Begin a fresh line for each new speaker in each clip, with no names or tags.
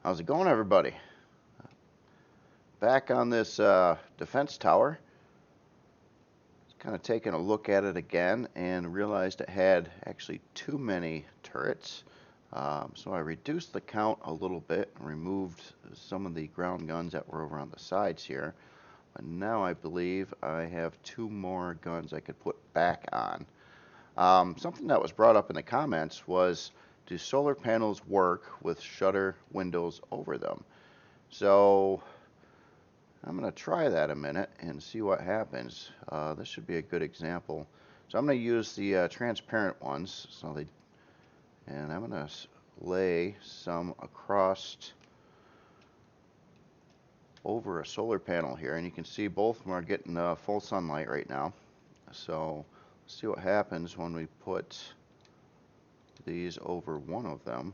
How's it going, everybody? Back on this defense tower. Just kind of taking a look at it again and realized it had actually too many turrets. So I reduced the count a little bit and removed some of the ground guns that were over on the sides here. But now I believe I have two more guns I could put back on. Something that was brought up in the comments was, do solar panels work with shutter windows over them? So I'm going to try that a minute and see what happens. This should be a good example. So I'm going to use the transparent ones. And I'm going to lay some across over a solar panel here, and you can see both of them are getting full sunlight right now. So let's see what happens when we put these over one of them.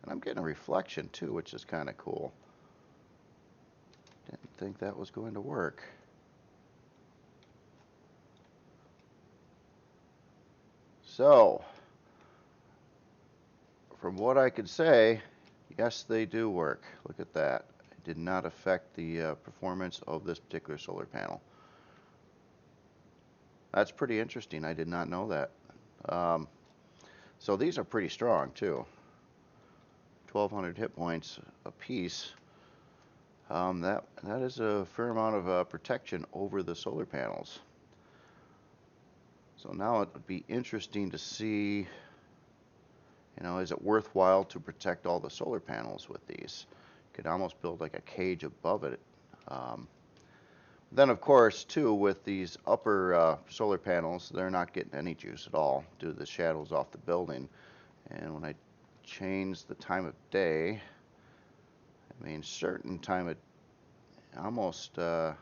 And I'm getting a reflection too, which is kind of cool. Didn't think that was going to work. So, from what I could say, yes, they do work. Look at that. It did not affect the performance of this particular solar panel. That's pretty interesting. I did not know that. So these are pretty strong too. 1,200 hit points a piece. That is a fair amount of protection over the solar panels. So now it would be interesting to see, is it worthwhile to protect all the solar panels with these? You could almost build like a cage above it. Then of course too, with these upper solar panels, they're not getting any juice at all due to the shadows off the building. And when I change the time of day, certain time of almost at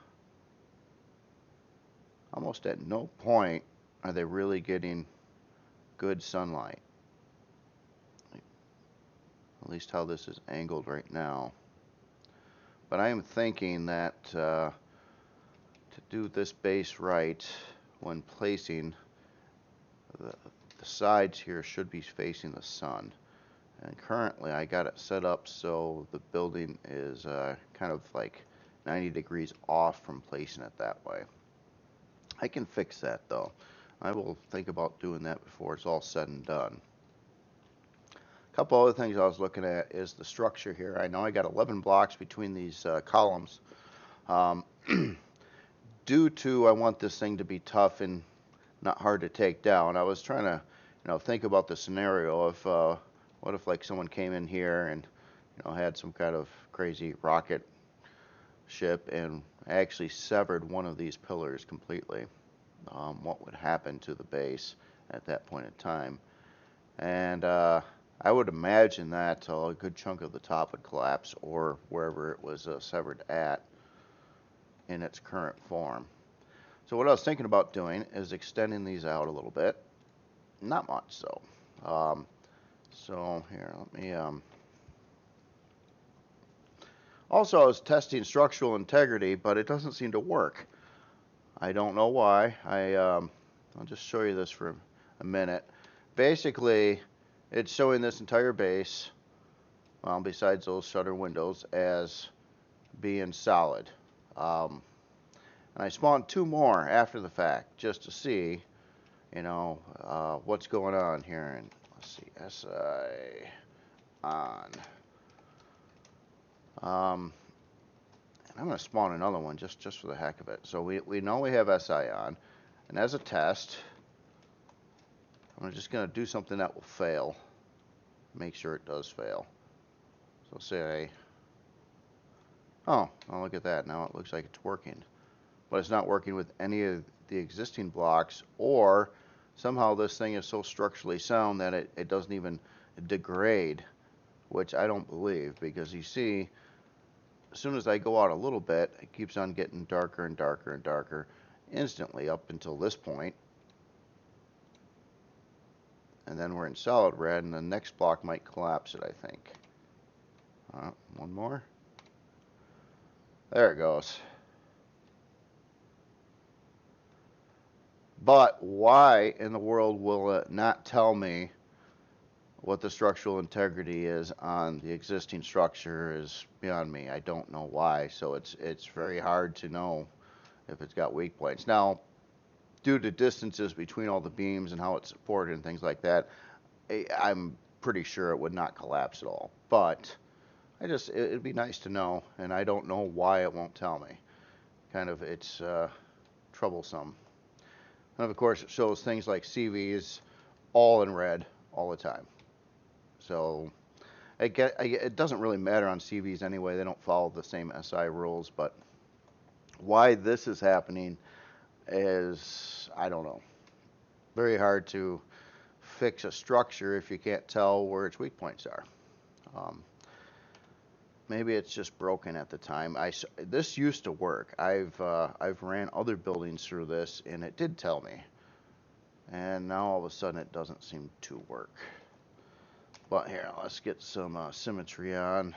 no point are they really getting good sunlight. At least how this is angled right now. But I am thinking that to do this base right, when placing, the sides here should be facing the sun. And currently I got it set up so the building is kind of like 90 degrees off from placing it that way. I can fix that though. I will think about doing that before it's all said and done. A couple other things I was looking at is the structure here. I know I got 11 blocks between these columns. Due to I want this thing to be tough and not hard to take down, I was trying to think about the scenario of what if like someone came in here and had some kind of crazy rocket ship and actually severed one of these pillars completely. What would happen to the base at that point in time? And I would imagine that a good chunk of the top would collapse, or wherever it was severed at in its current form. So what I was thinking about doing is extending these out a little bit. Not much so. So here, let me also, I was testing structural integrity, but it doesn't seem to work. I don't know why. I'll just show you this for a minute. Basically, it's showing this entire base, well, besides those shutter windows, as being solid. And I spawned two more after the fact just to see, what's going on here. And let's see, SI on. And I'm going to spawn another one just for the heck of it. So we know we have SI on. And as a test, I'm just going to do something that will fail. Make sure it does fail. So say, oh, look at that. Now it looks like it's working. But it's not working with any of the existing blocks, or somehow this thing is so structurally sound that it doesn't even degrade, which I don't believe, because you see, as soon as I go out a little bit, it keeps on getting darker and darker and darker instantly up until this point. And then we're in solid red, and the next block might collapse it, I think. One more. There it goes. But why in the world will it not tell me What the structural integrity is on the existing structure is beyond me. I don't know why, so it's very hard to know if it's got weak points. Now, due to distances between all the beams and how it's supported and things like that, I'm pretty sure it would not collapse at all. But it'd be nice to know, and I don't know why it won't tell me. Kind of, it's troublesome. And of course, it shows things like CVs all in red all the time. So it doesn't really matter on CVs anyway. They don't follow the same SI rules, but why this is happening is, I don't know. Very hard to fix a structure if you can't tell where its weak points are. Maybe it's just broken at the time. This used to work. I've ran other buildings through this, and it did tell me. And now all of a sudden it doesn't seem to work. But here, let's get some symmetry on.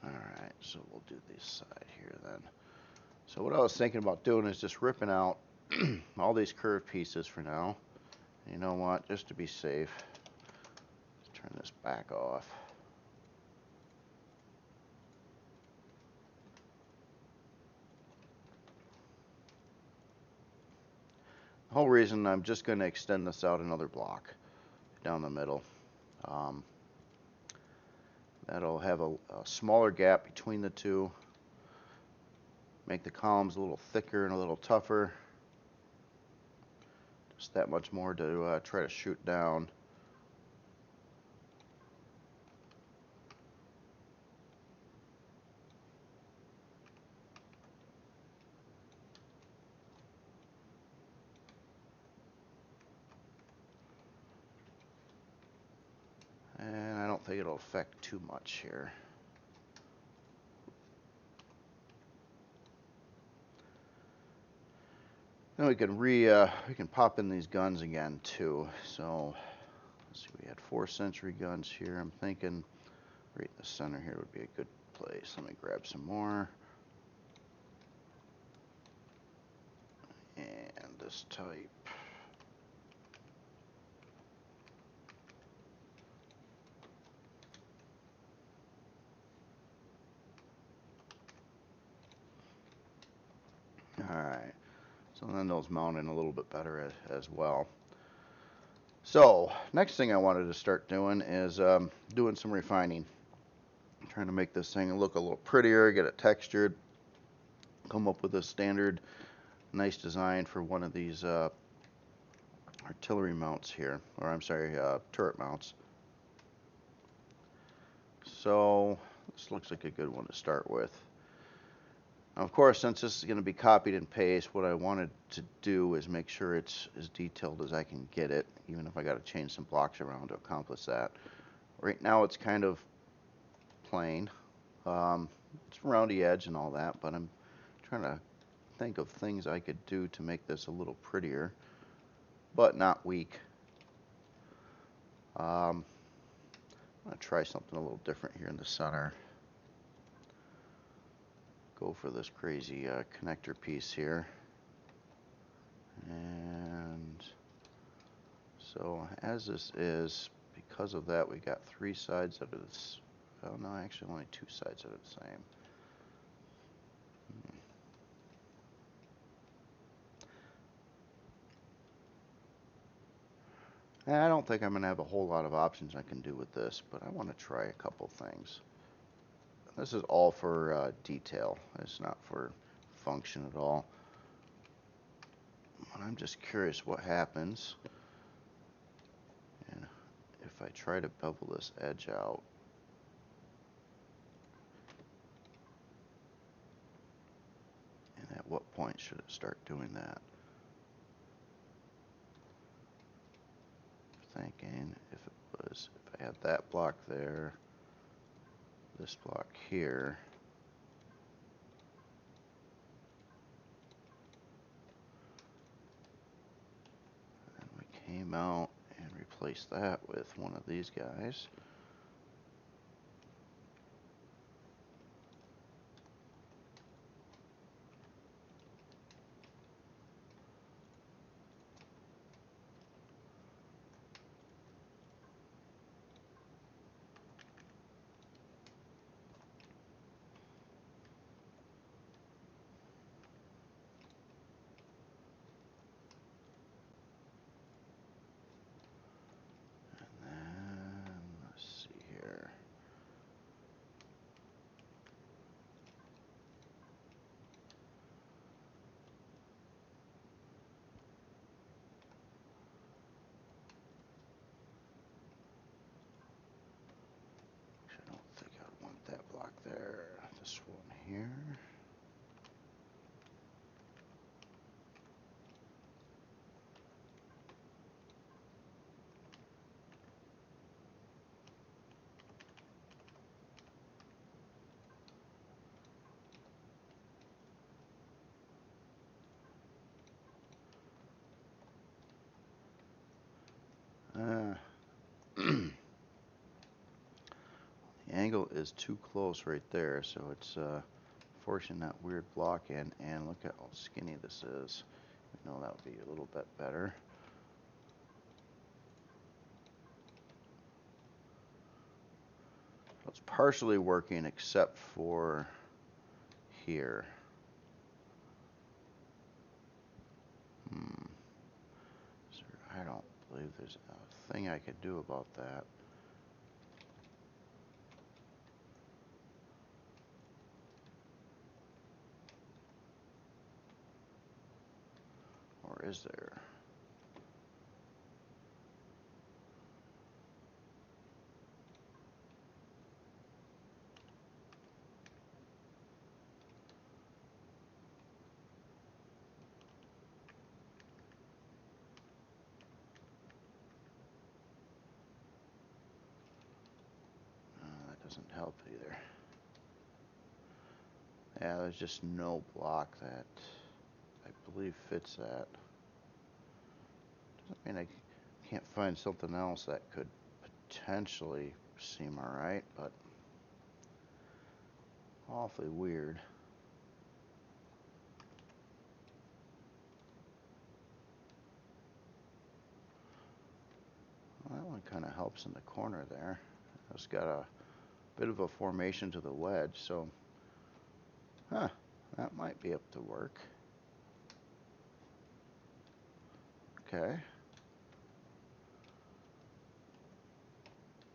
Alright, so we'll do this side here then. So what I was thinking about doing is just ripping out all these curved pieces for now. You know what, just to be safe, let's turn this back off. The whole reason I'm just going to extend this out another block down the middle. That'll have a smaller gap between the two, make the columns a little thicker and a little tougher. Just that much more to try to shoot down. And I don't think it'll affect too much here. Then we can pop in these guns again too. So let's see, we had 4th century guns here. I'm thinking right in the center here would be a good place. Let me grab some more. And this type. Alright, so then those mount in a little bit better as well. So, next thing I wanted to start doing is doing some refining. I'm trying to make this thing look a little prettier, get it textured, come up with a standard nice design for one of these artillery mounts here, or I'm sorry, turret mounts. So, this looks like a good one to start with. Now, of course, since this is going to be copied and paste, what I wanted to do is make sure it's as detailed as I can get it, even if I got to change some blocks around to accomplish that. Right now it's kind of plain. It's roundy edge and all that, but I'm trying to think of things I could do to make this a little prettier, but not weak. I'm going to try something a little different here in the center. Go for this crazy connector piece here. And so as this is, because of that, we got 3 sides that are this. Oh no, actually only 2 sides that are the same. And I don't think I'm going to have a whole lot of options I can do with this, but I want to try a couple things. This is all for detail. It's not for function at all. But I'm just curious what happens. And if I try to bevel this edge out. And at what point should it start doing that? Thinking if I had that block there, this block here, and we came out and replaced that with one of these guys. there. This one here. The angle is too close right there, so it's forcing that weird block in, and look at how skinny this is. You know, that would be a little bit better. So it's partially working except for here. So I don't believe there's a thing I could do about that. Or is there? That doesn't help either. Yeah, there's just no block that I believe fits that. Doesn't mean I can't find something else that could potentially seem alright, but awfully weird. Well, that one kind of helps in the corner there. It's got a bit of a formation to the wedge, so that might be up to work. Okay.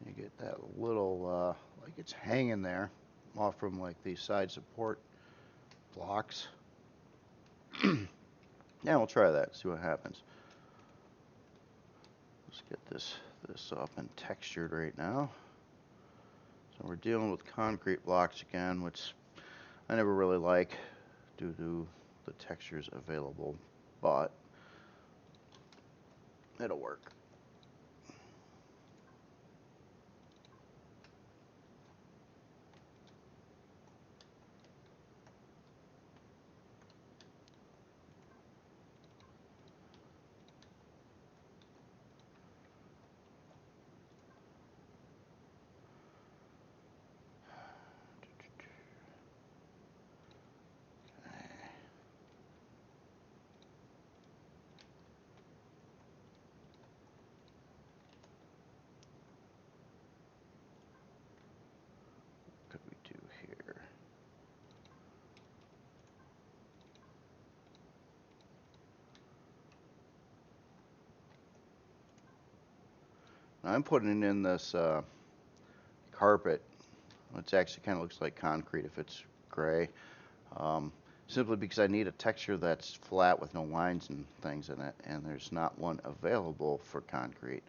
You get that little, like it's hanging there off from like these side support blocks. Yeah, we'll try that, see what happens. Let's get this up and textured right now. So we're dealing with concrete blocks again, which I never really like due to the textures available, but it'll work. What could we do here? Now I'm putting in this carpet. It actually kind of looks like concrete if it's gray. Simply because I need a texture that's flat with no lines and things in it, and there's not one available for concrete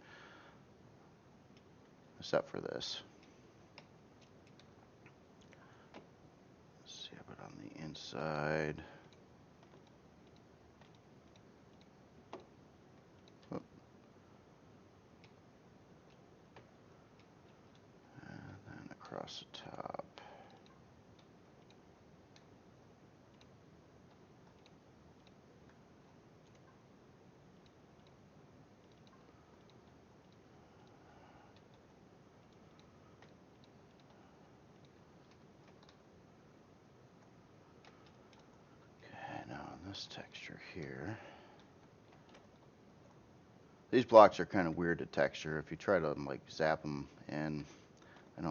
except for this. Let's see, but on the inside. Oh. And then across the top. Okay, now on this texture here. These blocks are kind of weird to texture. If you try to like zap them in, it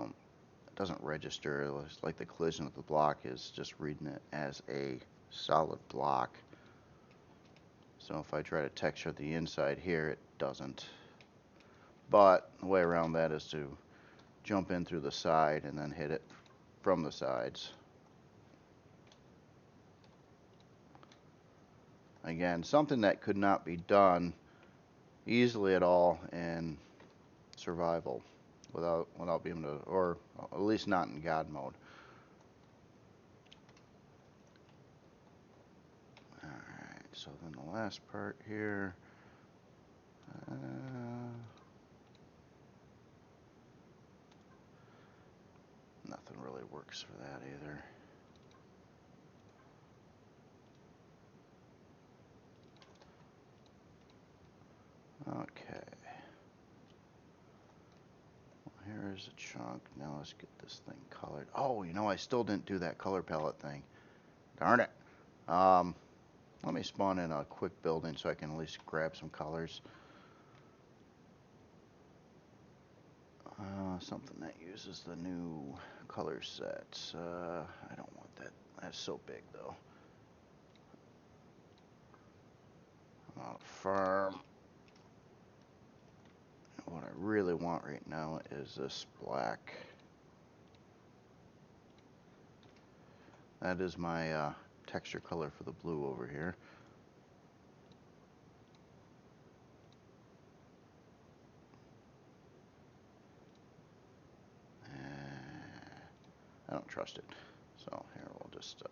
doesn't register. It's like the collision of the block is just reading it as a solid block. So if I try to texture the inside here, it doesn't. But the way around that is to jump in through the side and then hit it from the sides. Again, something that could not be done easily at all in survival without being able to, or at least not in God mode. so then the last part here, nothing really works for that either. Okay. Well, here is a chunk. Now let's get this thing colored. Oh, you know, I still didn't do that color palette thing. Darn it. Let me spawn in a quick building so I can at least grab some colors. Something that uses the new color sets. I don't want that. That's so big, though. Farm. What I really want right now is this black. That is my texture color for the blue over here. I don't trust it. So here we'll just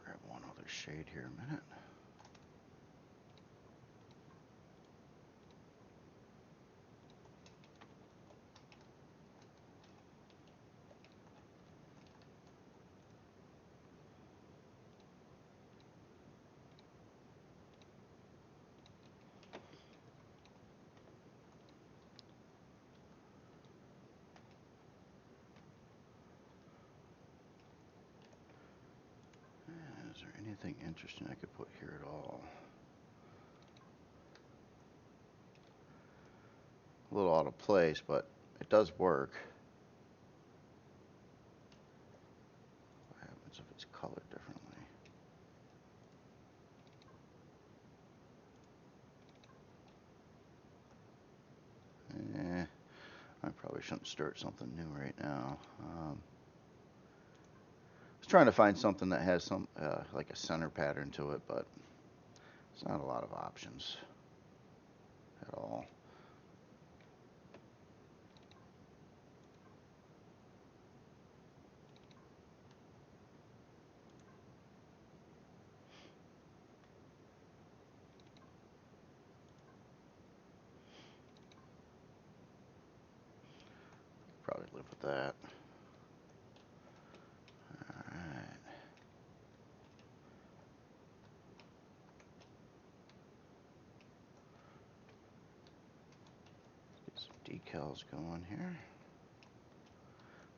grab one other shade here a minute. Is there anything interesting I could put here at all? A little out of place, but it does work. What happens if it's colored differently? I probably shouldn't start something new right now. I was trying to find something that has some like a center pattern to it, but it's not a lot of options at all. Probably live with that. Alright. Get some decals going here.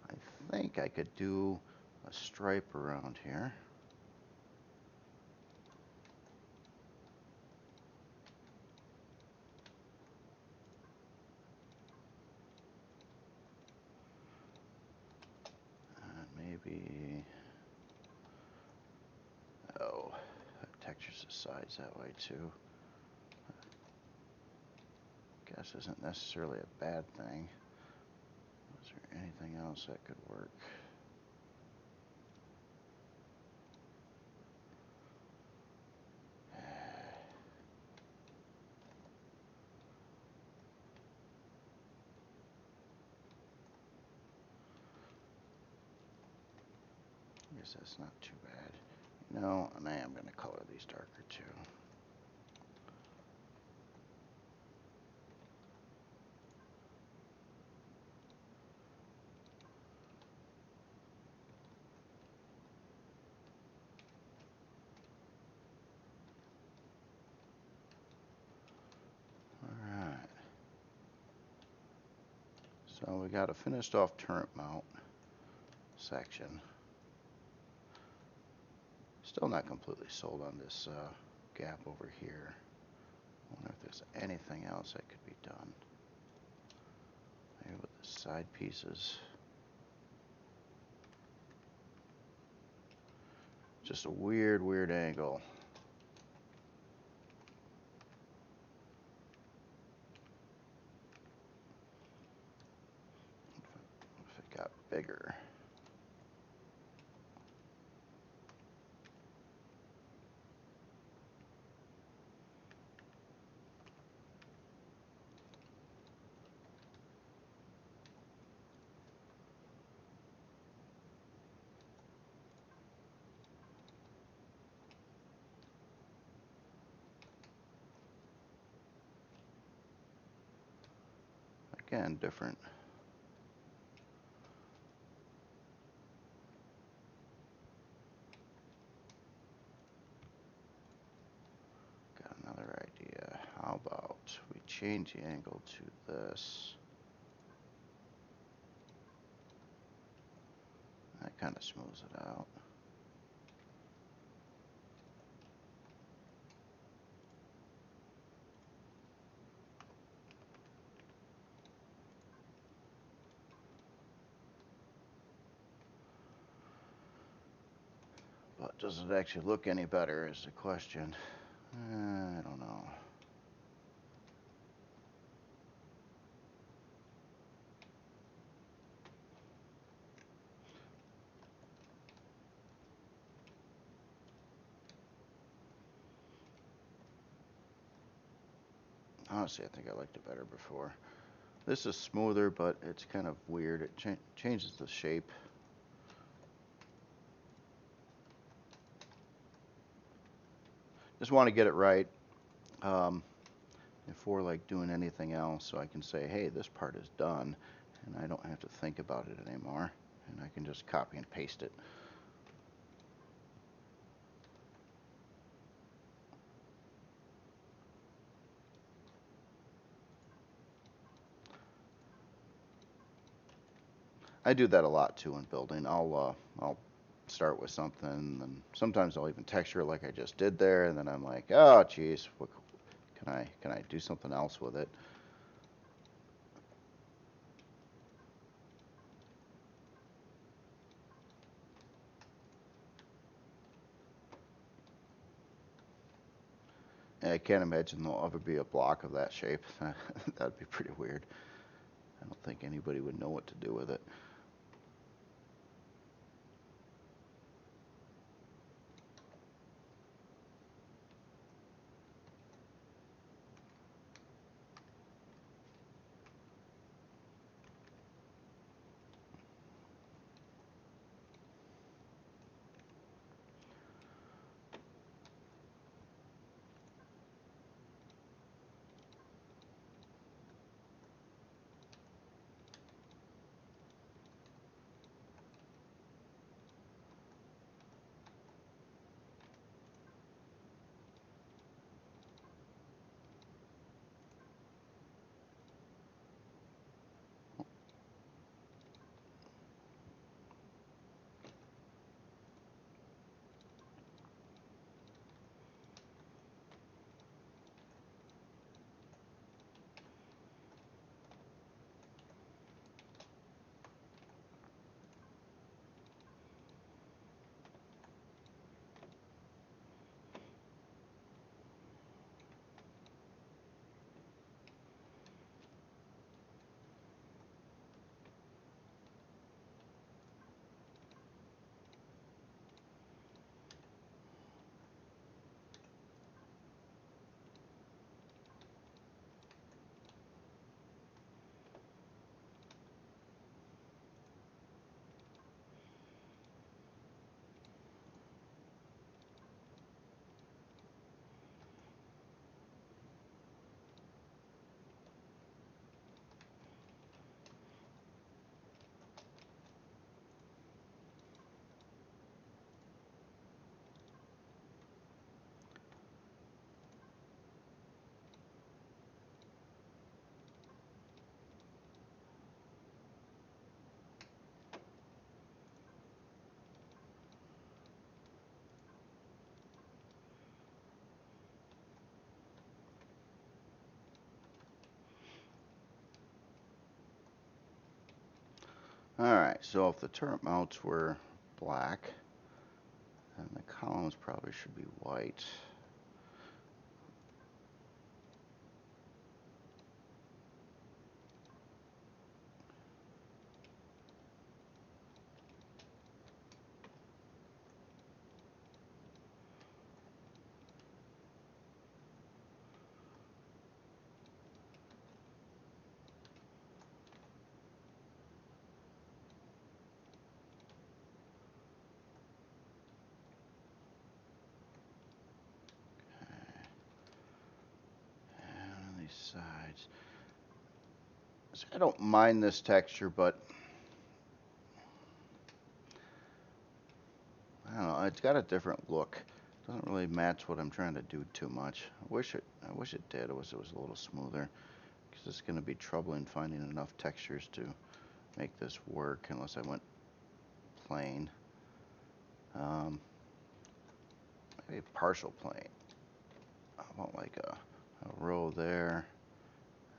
I think I could do a stripe around here. And maybe, oh, that textures the sides that way too. Guess isn't necessarily a bad thing. Is there anything else that could work? I guess that's not too bad. You know, and I am going to color these darker too. So we got a finished off turret mount section. Still not completely sold on this gap over here. I wonder if there's anything else that could be done. Maybe with the side pieces. Just a weird angle. If it got bigger. Again, different. Got another idea. How about we change the angle to this? That kind of smooths it out. But does it actually look any better is the question. I don't know. Honestly, I think I liked it better before. This is smoother, but it's kind of weird. It changes the shape. Just want to get it right before like doing anything else, so I can say, hey, this part is done, and I don't have to think about it anymore, and I can just copy and paste it. I do that a lot too in building. I'll start with something, and sometimes I'll even texture it like I just did there, and then I'm like, oh, geez, what can I do something else with it? And I can't imagine there'll ever be a block of that shape. That'd be pretty weird. I don't think anybody would know what to do with it. Alright, so if the turret mounts were black, then the columns probably should be white. Sides. So I don't mind this texture, but I don't know, it's got a different look. It doesn't really match what I'm trying to do too much. I wish it did. It was a little smoother, because it's going to be troubling finding enough textures to make this work unless I went plain. Maybe partial plain. I want like a row there,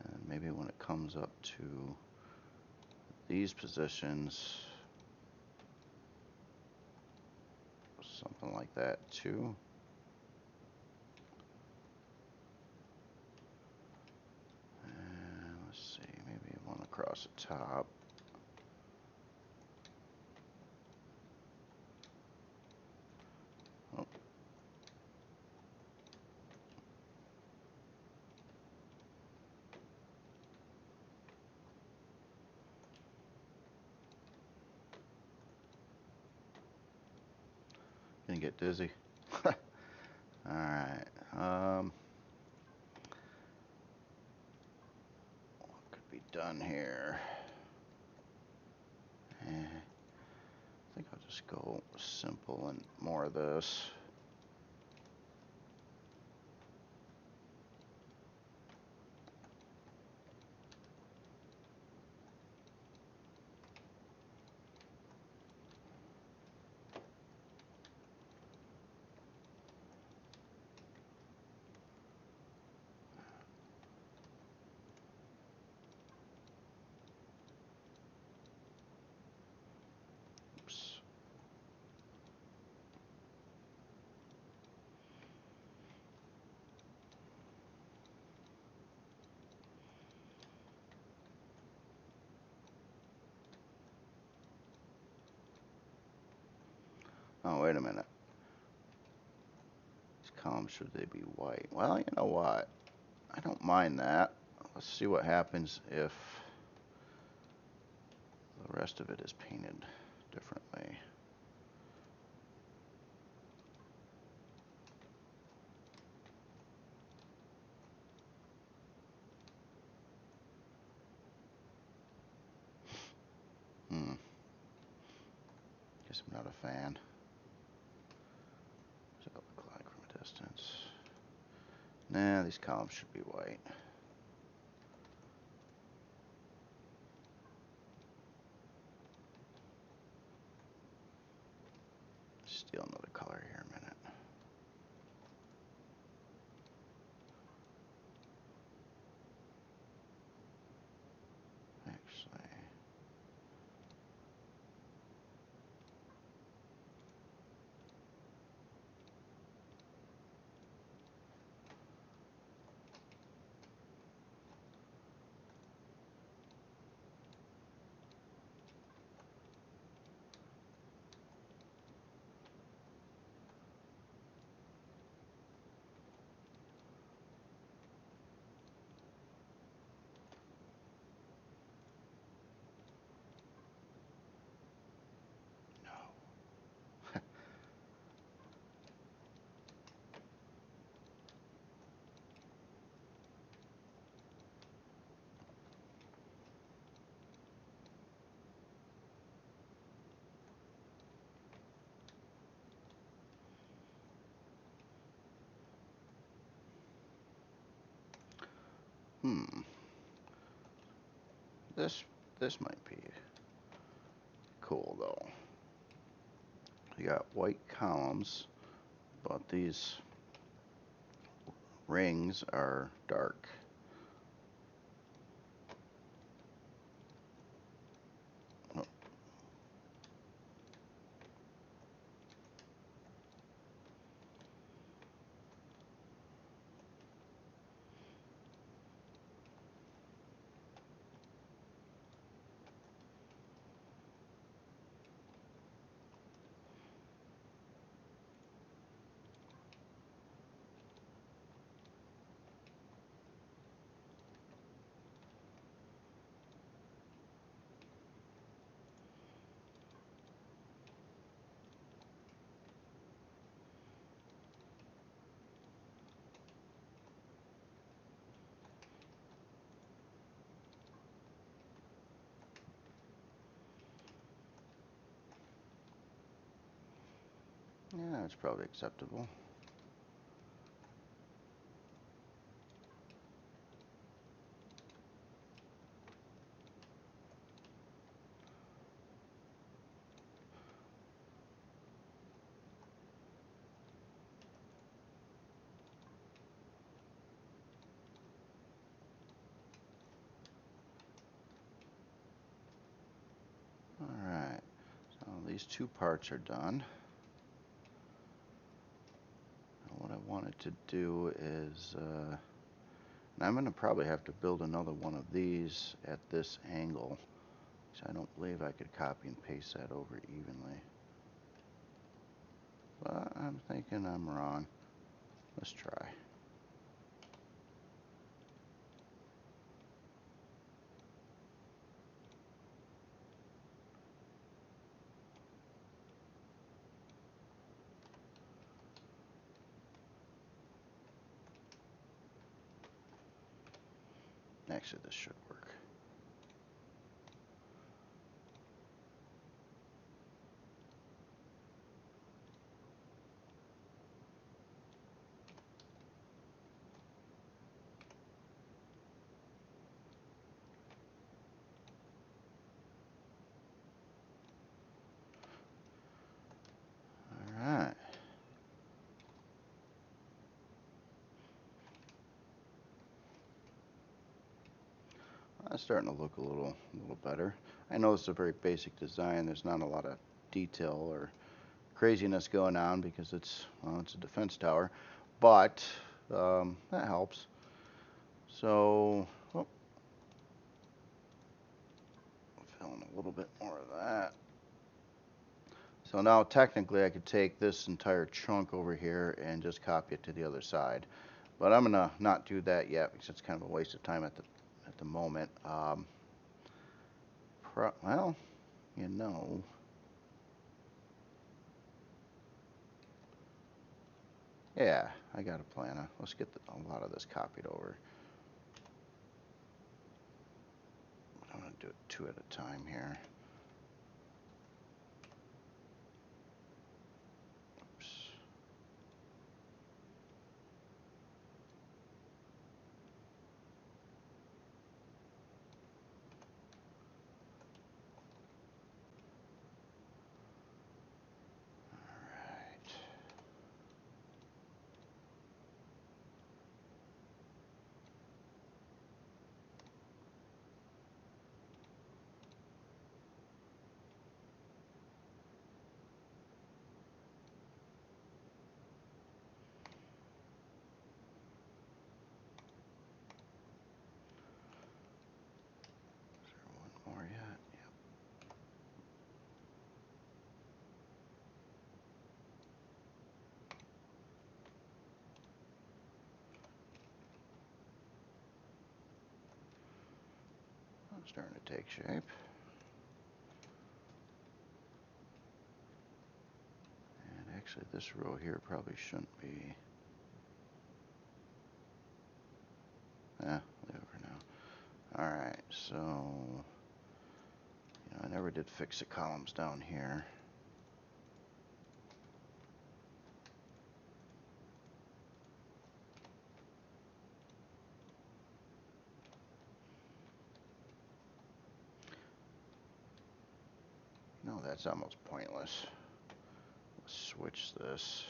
and maybe when it comes up to these positions, something like that too. And let's see, maybe one across the top. Oh. Gonna get dizzy. Alright. What could be done here? I think I'll just go simple and more of this. Oops. Oh, wait a minute. These columns, should they be white? Well, you know what? I don't mind that. Let's see what happens if the rest of it is painted differently. Guess I'm not a fan. What does it look like from a distance? Nah, these columns should be white. Steal another color here a minute. Actually, This might be cool though. You got white columns, but these rings are dark. Oh, Yeah, it's probably acceptable. Alright, so these two parts are done. Now what I wanted to do is, and I'm going to probably have to build another one of these at this angle. So I don't believe I could copy and paste that over evenly. But I'm thinking I'm wrong. Let's try. Actually, this should work. Alright. That's starting to look a little better. I know it's a very basic design. There's not a lot of detail or craziness going on because it's, well, it's a defense tower, but that helps. So, oh, fill in a little bit more of that. So now technically I could take this entire chunk over here and just copy it to the other side. But I'm gonna not do that yet because it's kind of a waste of time at the moment. Well, you know, yeah, I got a plan. Let's get a lot of this copied over. I'm gonna do it two at a time here. Oops. One more yet? Yep. I'm starting to take shape. And actually this row here probably shouldn't be. Leave it for now. Alright, so I never did fix the columns down here. No, that's almost pointless. Let's switch this.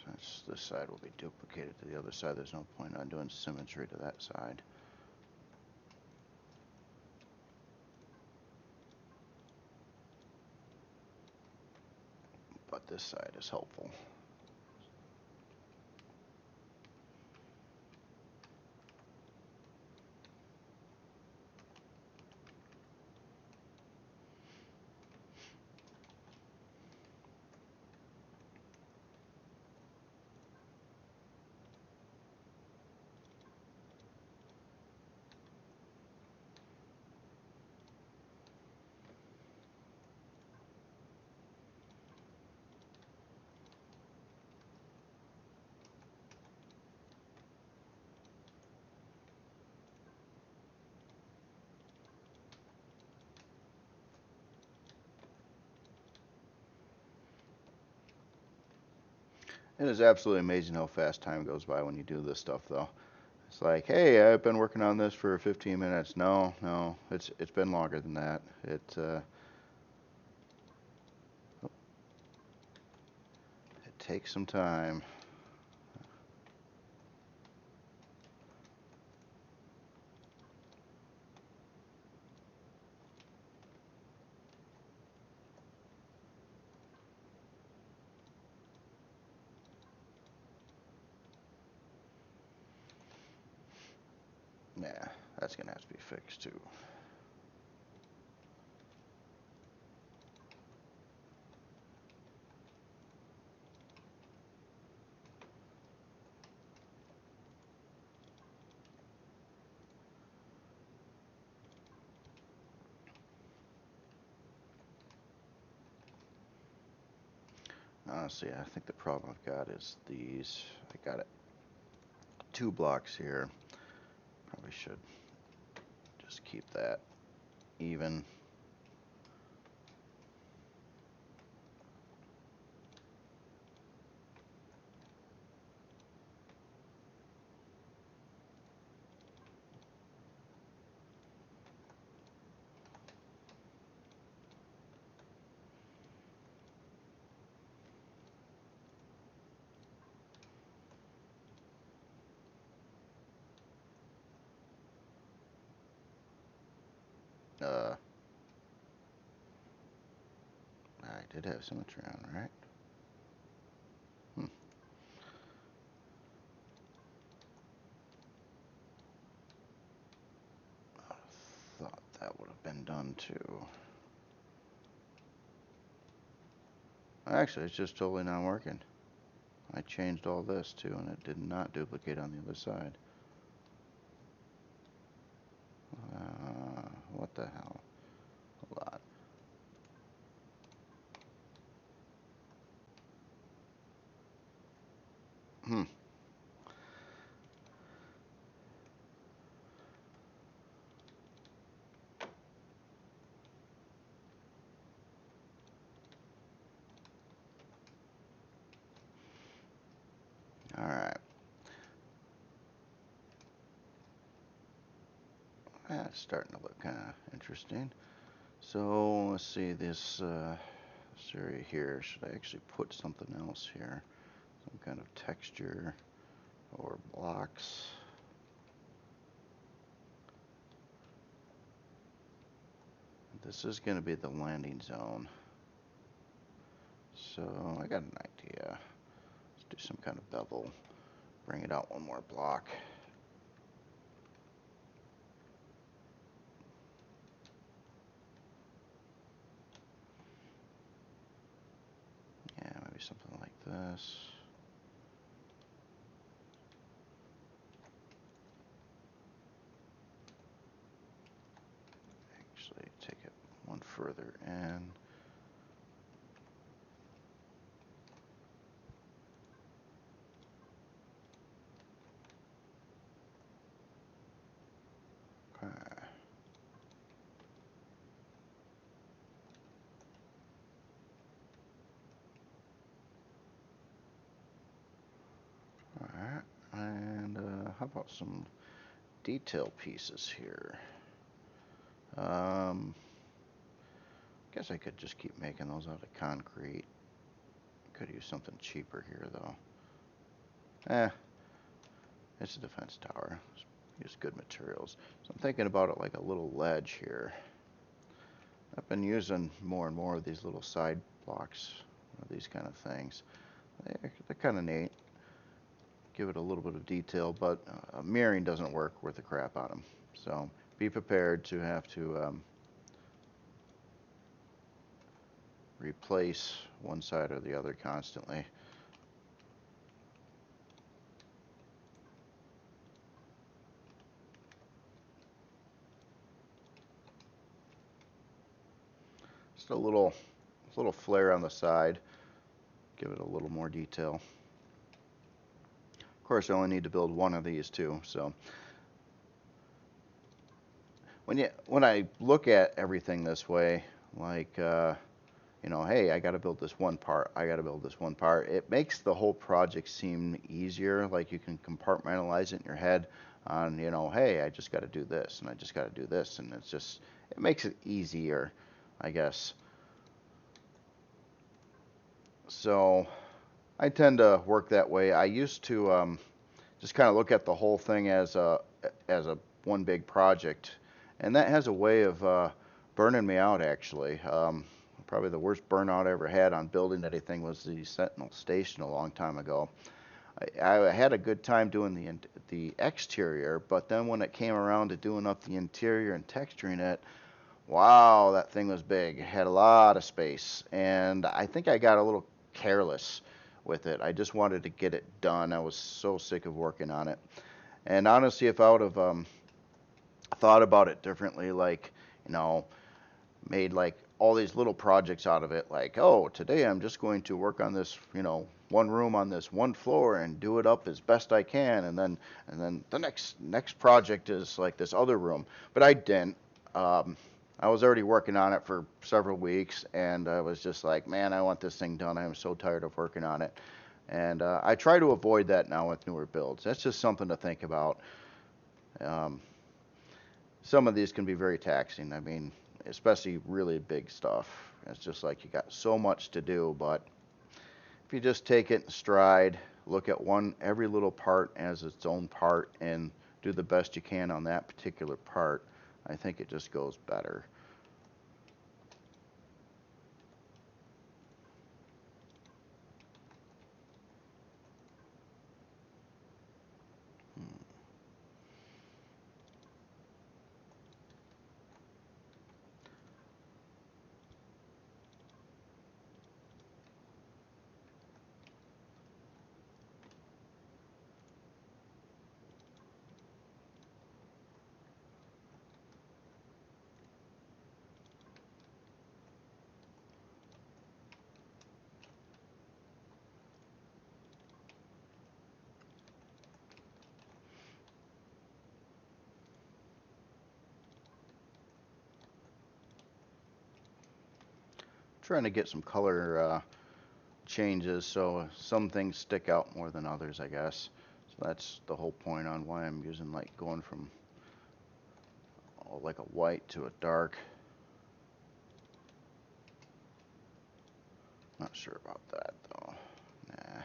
Since this side will be duplicated to the other side, there's no point on doing symmetry to that side. But this side is helpful. It is absolutely amazing how fast time goes by when you do this stuff, though. It's like, hey, I've been working on this for 15 minutes. No, no, it's been longer than that. It takes some time. Yeah, that's gonna have to be fixed too. Honestly, I think the problem I've got is these. I got it. 2 blocks here. Probably should just keep that even. Uh, I did have symmetry on, right? Hmm. I thought that would have been done too. Actually, it's just totally not working. I changed all this too, and it did not duplicate on the other side. What the hell? Hold on. Hmm. All right. That's starting to look kind of interesting. So let's see this area here. Should I actually put something else here? Some kind of texture or blocks? This is going to be the landing zone. So I got an idea. Let's do some kind of bevel. Bring it out 1 more block. Yeah, maybe something like this. Actually, take it 1 further in. Okay. Alright, and how about some detail pieces here? Guess I could just keep making those out of concrete. Could use something cheaper here though. It's a defense tower. Use good materials. So I'm thinking about it like a little ledge here. I've been using more and more of these little side blocks, these kind of things. They're kind of neat. Give it a little bit of detail, but mirroring doesn't work worth a crap on them. So be prepared to have to replace one side or the other constantly. Just a little flare on the side. Give it a little more detail. Of course, I only need to build 1 of these too. So when I look at everything this way, like you know, hey, I got to build this one part, I got to build this one part. It makes the whole project seem easier, like you can compartmentalize it in your head on, you know, hey, I just got to do this and I just got to do this, and it's just, it makes it easier, I guess. So I tend to work that way. I used to just kind of look at the whole thing as a one big project, and that has a way of burning me out actually. Probably the worst burnout I ever had on building anything was the Sentinel Station a long time ago. I had a good time doing the exterior, but then when it came around to doing up the interior and texturing it, wow, that thing was big. It had a lot of space, and I think I got a little careless with it. I just wanted to get it done. I was so sick of working on it. And honestly, if I would have thought about it differently, like, you know, made like all these little projects out of it, like, oh, today I'm just going to work on this, you know, one room on this one floor and do it up as best I can, and then the next project is like this other room. But I didn't. Um, I was already working on it for several weeks, and I was just like, man, I want this thing done. I am so tired of working on it. And I try to avoid that now with newer builds. That's just something to think about. Um, some of these can be very taxing. I mean, especially really big stuff. It's just like you got so much to do, but if you just take it in stride, look at every little part as its own part, and do the best you can on that particular part, I think it just goes better. Trying to get some color changes so some things stick out more than others, I guess. So that's the whole point on why I'm using like going from like a white to a dark. Not sure about that though. Nah.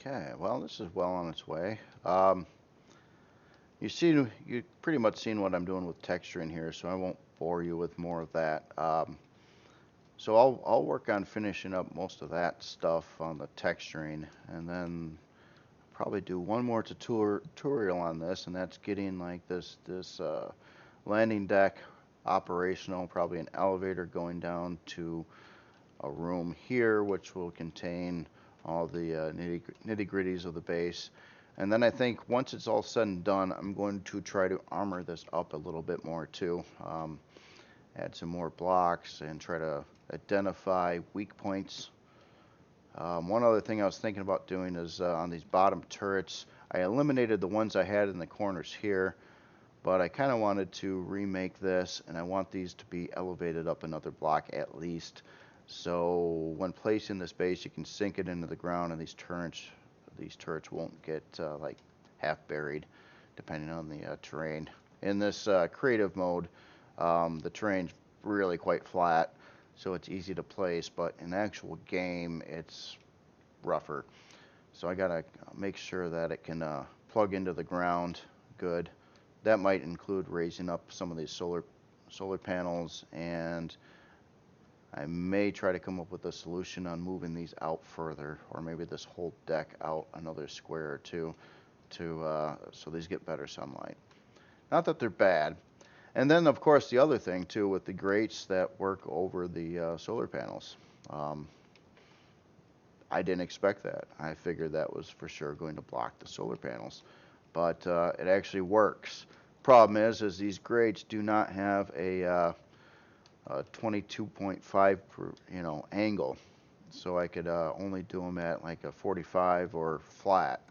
Okay, well, this is well on its way. You pretty much seen what I'm doing with texturing here, so I won't bore you with more of that. So I'll work on finishing up most of that stuff on the texturing, and then probably do one more tutorial on this, and that's getting like this landing deck operational, probably an elevator going down to a room here, which will contain all the nitty gritties of the base. And then I think once it's all said and done, I'm going to try to armor this up a little bit more too. Add some more blocks and try to identify weak points. One other thing I was thinking about doing is on these bottom turrets, I eliminated the ones I had in the corners here, but I kind of wanted to remake this, and I want these to be elevated up another block at least. So when placing this base, you can sink it into the ground, and these turrets won't get like half buried, depending on the terrain. In this creative mode, the terrain's really quite flat, so it's easy to place, but in actual game it's rougher. So I gotta make sure that it can plug into the ground good. That might include raising up some of these solar panels, and I may try to come up with a solution on moving these out further, or maybe this whole deck out another square or two, to so these get better sunlight. Not that they're bad. And then, of course, the other thing too with the grates that work over the solar panels. Um, I didn't expect that. I figured that was for sure going to block the solar panels, but it actually works. Problem is these grates do not have a 22.5 angle, so I could only do them at like a 45 or flat.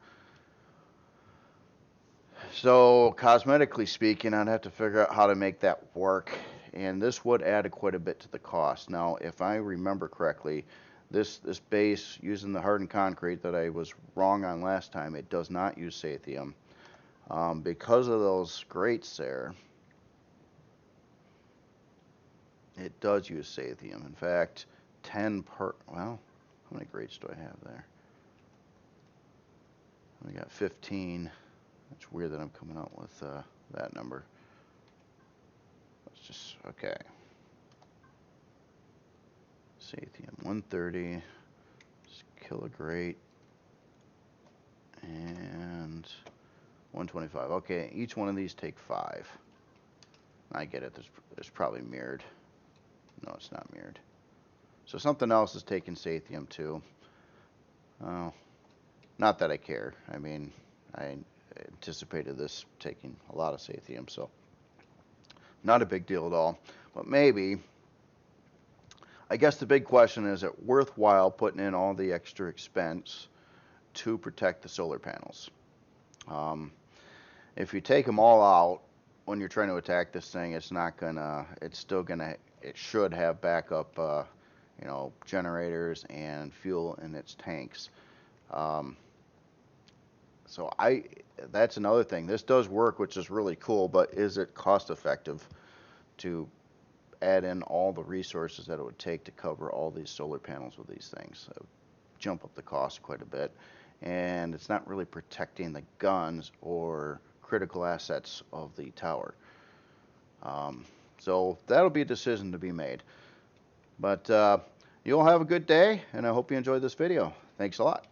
So cosmetically speaking, I'd have to figure out how to make that work, and this would add quite a bit to the cost. Now, if I remember correctly, this base using the hardened concrete that I was wrong on last time, it does not use Sathium. Because of those grates there, it does use Sathium. In fact, 10 per, well, how many grates do I have there? I got 15. It's weird that I'm coming out with that number. Let's just, okay. Sathium 130, just kill a grate, and 125. Okay, each one of these take 5. I get it, there's probably mirrored. No, it's not mirrored. So something else is taking Sathium too. Oh, not that I care. I mean, I anticipated this taking a lot of Sathium, so not a big deal at all. But maybe, I guess the big question is it worthwhile putting in all the extra expense to protect the solar panels? If you take them all out when you're trying to attack this thing, it's not gonna, it's still gonna, it should have backup, generators and fuel in its tanks. So that's another thing. This does work, which is really cool, but is it cost effective to add in all the resources that it would take to cover all these solar panels with these things? It would jump up the cost quite a bit, and it's not really protecting the guns or critical assets of the tower. So that'll be a decision to be made. But you'll have a good day, and I hope you enjoyed this video. Thanks a lot.